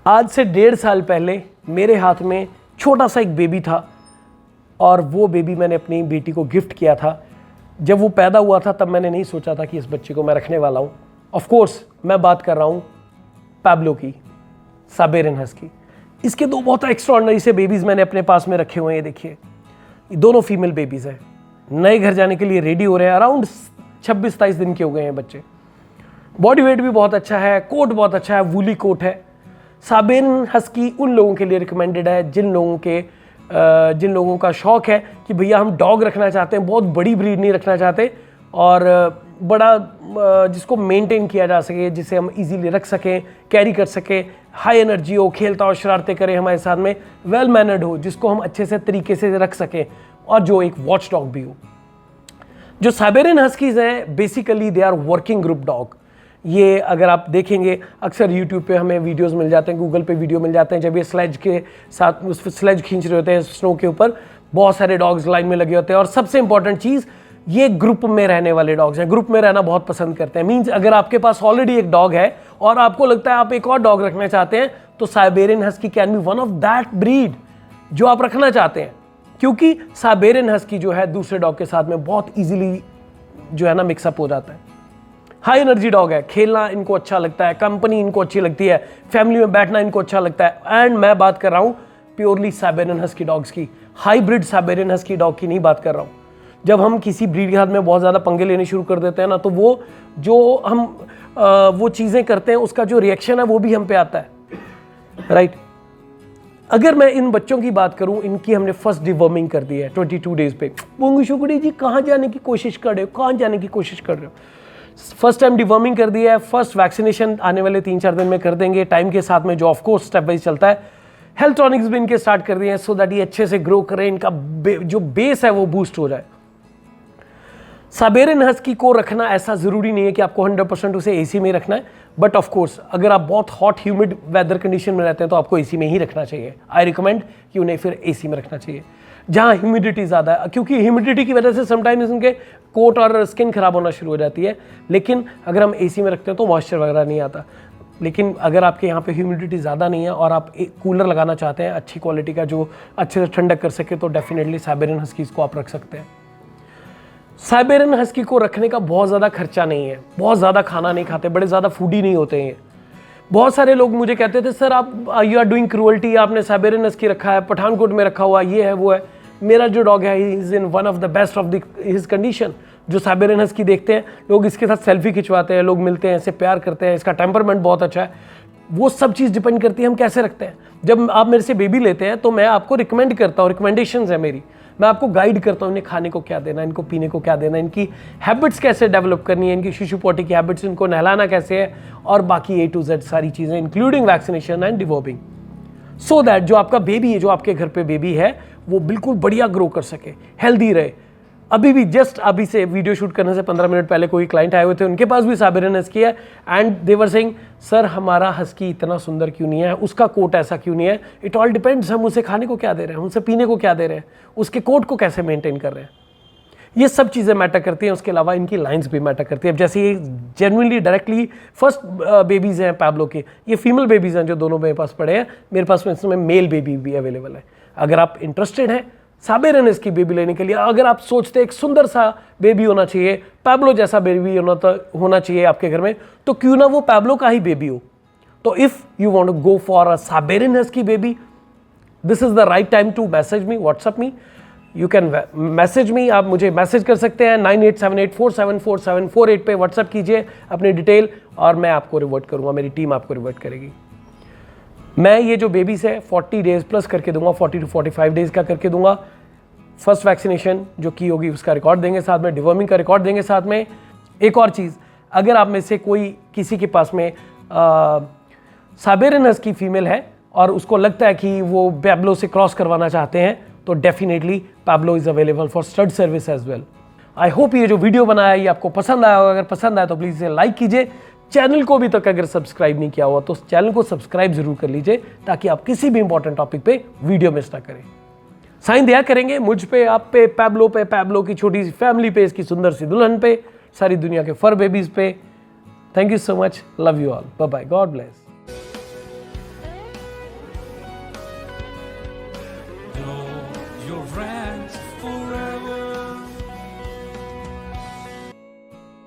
आज से 1.5 साल पहले मेरे हाथ में छोटा सा एक बेबी था और वो बेबी मैंने अपनी बेटी को गिफ्ट किया था। जब वो पैदा हुआ था तब मैंने नहीं सोचा था कि इस बच्चे को मैं रखने वाला हूँ। ऑफ कोर्स मैं बात कर रहा हूँ पैब्लो की, साइबेरियन हस्की। इसके दो बहुत एक्स्ट्राऑर्डिनरी से बेबीज़ मैंने अपने पास में रखे हुए हैं। ये देखिए, ये दोनों फीमेल बेबीज़ हैं, नए घर जाने के लिए रेडी हो रहे हैं। अराउंड 26-27 दिन के हो गए हैं बच्चे। बॉडी वेट भी बहुत अच्छा है, कोट बहुत अच्छा है, वूली कोट है। साइबेरियन हस्की उन लोगों के लिए रिकमेंडेड है जिन लोगों का शौक है कि भैया हम डॉग रखना चाहते हैं, बहुत बड़ी ब्रीड नहीं रखना चाहते और बड़ा जिसको मेंटेन किया जा सके, जिसे हम इजीली रख सकें, कैरी कर सकें, हाई एनर्जी हो, खेलता हो, शरारतें करे हमारे साथ में, वेल मैनर्ड हो, जिसको हम अच्छे से तरीके से रख सकें और जो एक वॉच डॉग भी हो। जो साइबेरियन हस्कीज हैं basically they are working group dog. ये अगर आप देखेंगे अक्सर यूट्यूब पे हमें वीडियोस मिल जाते हैं, गूगल पे वीडियो मिल जाते हैं, जब ये स्लेज के साथ स्लेज खींच रहे होते हैं स्नो के ऊपर, बहुत सारे डॉग्स लाइन में लगे होते हैं। और सबसे इंपॉर्टेंट चीज़, ये ग्रुप में रहने वाले डॉग्स हैं, ग्रुप में रहना बहुत पसंद करते हैं। मीन्स अगर आपके पास ऑलरेडी एक डॉग है और आपको लगता है आप एक और डॉग रखना चाहते हैं, तो Siberian husky can be one of that breed जो आप रखना चाहते हैं, क्योंकि साइबेरियन हस्की जो है दूसरे डॉग के साथ में बहुत ईजिली जो है ना मिक्सअप हो जाता है। हाई एनर्जी डॉग है, खेलना इनको अच्छा लगता है, कंपनी इनको अच्छी लगती है, फैमिली में बैठना इनको अच्छा लगता है। एंड मैं बात कर रहा हूँ प्योरली साइबेरियन हस्की डॉग्स की, हाइब्रिड साइबेरियन हस्की डॉग की नहीं बात कर रहा हूँ। जब हम किसी ब्रीड के हाथ में बहुत ज़्यादा पंगे लेने शुरू कर देते हैं ना, तो वो जो हम वो चीज़ें करते हैं उसका जो रिएक्शन है वो भी हम पे आता है, राइट। अगर मैं इन बच्चों की बात करूं, इनकी हमने फर्स्ट डिवर्मिंग कर दी है 22 डेज पे। बोंगी शुक्री जी कहाँ जाने की कोशिश कर रहे हो, कहाँ जाने की कोशिश कर रहे हो? फर्स्ट टाइम डिवर्मिंग कर दिया है, फर्स्ट वैक्सीनेशन आने वाले 3-4 दिन में कर देंगे, टाइम के साथ में जो ऑफकोर्स स्टेप वाइज चलता है। हेल्थ टॉनिक्स भी इनके स्टार्ट कर दिए हैं सो दैट ये अच्छे से ग्रो करें, इनका जो बेस है वो बूस्ट हो जाए। साइबेरियन हस्की को रखना ऐसा ज़रूरी नहीं है कि आपको 100% उसे एसी में रखना है, बट ऑफ कोर्स अगर आप बहुत हॉट ह्यूमिड वेदर कंडीशन में रहते हैं तो आपको एसी में ही रखना चाहिए। आई रिकमेंड कि उन्हें फिर एसी में रखना चाहिए जहाँ ह्यूमिडिटी ज़्यादा है, क्योंकि ह्यूमिडिटी की वजह से समटाइम्स इनके कोट और स्किन खराब होना शुरू हो जाती है। लेकिन अगर हम एसी में रखते हैं तो मॉइस्चर वगैरह नहीं आता। लेकिन अगर आपके यहाँ पे ह्यूमिडिटी ज़्यादा नहीं है और आप एक कूलर लगाना चाहते हैं अच्छी क्वालिटी का जो अच्छे से ठंडक कर सके, तो डेफिनेटली साइबेरियन हस्कीज़ को आप रख सकते हैं। साइबेरियन हस्की को रखने का बहुत ज़्यादा खर्चा नहीं है, बहुत ज़्यादा खाना नहीं खाते, बड़े ज़्यादा फूडी नहीं होते हैं। बहुत सारे लोग मुझे कहते थे सर आप यू आर डूइंग क्रूअल्टी, आपने साइबेरियन हस्की रखा है, पठानकोट में रखा हुआ, ये है वो है। मेरा जो डॉग है he is in one of the best of his condition. जो साइबेरियन हस्की देखते हैं लोग, इसके साथ सेल्फी खिंचवाते हैं, लोग मिलते हैं, इससे प्यार करते हैं, इसका टेम्परमेंट बहुत अच्छा है। वो सब चीज़ डिपेंड करती है हम कैसे रखते हैं। जब आप मेरे से बेबी लेते हैं तो मैं आपको रिकमेंड करता हूँ, रिकमेंडेशंस है मेरी, मैं आपको गाइड करता हूँ इन्हें खाने को क्या देना, इनको पीने को क्या देना, इनकी हैबिट्स कैसे डेवलप करनी है, इनकी शिशु पोटी की हैबिट्स, इनको नहलाना कैसे है, और बाकी A to Z सारी चीज़ें including vaccination and deworming, so that जो आपका बेबी है, जो आपके घर पे बेबी है, वो बिल्कुल बढ़िया ग्रो कर सके, हेल्दी रहे। अभी से वीडियो शूट करने से 15 मिनट पहले कोई क्लाइंट आए हुए थे, उनके पास भी साइबेरियन हस्की है and they were saying sir हमारा हस्की इतना सुंदर क्यों नहीं है, उसका कोट ऐसा क्यों नहीं है। इट ऑल डिपेंड्स, हम उसे खाने को क्या दे रहे हैं, उसे पीने को क्या दे रहे हैं, उसके कोट को कैसे मेंटेन कर रहे हैं, ये सब चीज़ें मैटर करती हैं। उसके अलावा इनकी लाइंस भी मैटर करती है। अब जैसे ये जेन्युइनली डायरेक्टली फर्स्ट बेबीज़ हैं पैब्लो के, ये फीमेल बेबीज़ हैं जो दोनों मेरे पास पड़े हैं। मेरे पास में इसमें मेल बेबी भी अवेलेबल है। अगर आप इंटरेस्टेड हैं साइबेरियन हस्की बेबी लेने के लिए, अगर आप सोचते हैं एक सुंदर सा बेबी होना चाहिए, पैब्लो जैसा बेबी होना चाहिए आपके घर में, तो क्यों ना वो पैब्लो का ही बेबी हो। तो if you want to go for a Siberian husky baby, this is the right time to message me, WhatsApp me, you can message me. आप मुझे मैसेज कर सकते हैं 9878474748 पे व्हाट्सअप कीजिए अपनी डिटेल और मैं आपको रिवर्ट करूँगा, मेरी टीम आपको रिवर्ट करेगी। मैं ये जो बेबीज़ है 40 डेज़ प्लस करके दूंगा, 40 to 45 डेज़ का करके दूंगा। फर्स्ट वैक्सीनेशन जो की होगी उसका रिकॉर्ड देंगे साथ में, डिवर्मिंग का रिकॉर्ड देंगे साथ में। एक और चीज़, अगर आप में से कोई किसी के पास में साइबेरियन हस्की फीमेल है और उसको लगता है कि वो पैब्लो से क्रॉस करवाना चाहते हैं, तो definitely Pablo is available for stud service as well. I hope ये जो वीडियो बनाया ये आपको पसंद आया होगा। अगर पसंद आया तो प्लीज़ इसे लाइक कीजिए। चैनल को अभी तक अगर सब्सक्राइब नहीं किया हुआ तो चैनल को सब्सक्राइब जरूर कर लीजिए, ताकि आप किसी भी इंपॉर्टेंट टॉपिक पे वीडियो मिस ना करें। साइन दिया करेंगे मुझ पे, आप पे, पैब्लो की छोटी सी फैमिली पे, इसकी सुंदर सी दुल्हन पे, सारी दुनिया के फर बेबीज पे। Thank you so much, love you all, bye bye, God bless.